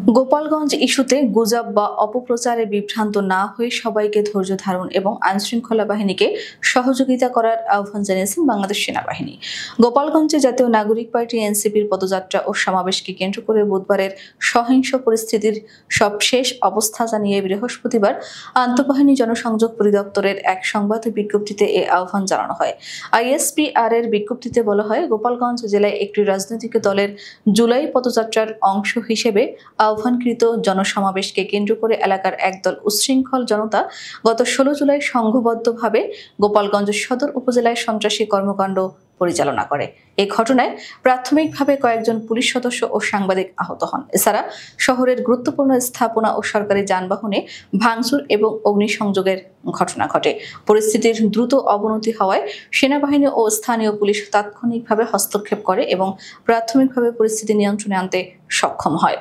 গোপালগঞ্জ ইস্যুতে গুজব বা অপপ্রচারে বিভ্রান্ত না হয়ে সবাইকে ধৈর্য ধারণ এবং আইনশৃঙ্খলা বাহিনীকে সহযোগিতা করার আহ্বান জানিয়েছেন বাংলাদেশ সেনাবাহিনী। গোপালগঞ্জে জাতীয় নাগরিক পার্টি এনসিপির পদযাত্রা ও সমাবেশকে কেন্দ্র করে বুধবারের সহিংস পরিস্থিতির সবশেষ অবস্থা জানিয়ে বৃহস্পতিবার আন্তঃবাহিনী জনসংযোগ পরিদপ্তরের এক সংবাদ বিজ্ঞপ্তিতে এ আহ্বান জানানো হয়। আইএসপিআর এর বিজ্ঞপ্তিতে বলা হয়, গোপালগঞ্জ জেলায় একটি রাজনৈতিক দলের জুলাই পদযাত্রার অংশ হিসেবে আহ্বানকৃত জনসমাবেশকে কেন্দ্র করে এলাকার একদল উচ্ছৃঙ্খল জনতা গত 16 জুলাই সংঘবদ্ধভাবে গোপালগঞ্জ সদর উপজেলায় সন্ত্রাসী কর্মকাণ্ড পরিচালনা করে। এই ঘটনায় প্রাথমিকভাবে কয়েকজন পুলিশ সদস্য ও সাংবাদিক আহত হন। এছাড়া শহরের গুরুত্বপূর্ণ স্থাপনা ও সরকারি যানবাহনে ভাঙচুর এবং অগ্নিসংযোগের ঘটনা ঘটে। পরিস্থিতির দ্রুত অবনতি হওয়ায় সেনাবাহিনী ও স্থানীয় পুলিশ তাৎক্ষণিকভাবে হস্তক্ষেপ করে এবং প্রাথমিকভাবে পরিস্থিতি নিয়ন্ত্রণে আনতে সক্ষম হয়।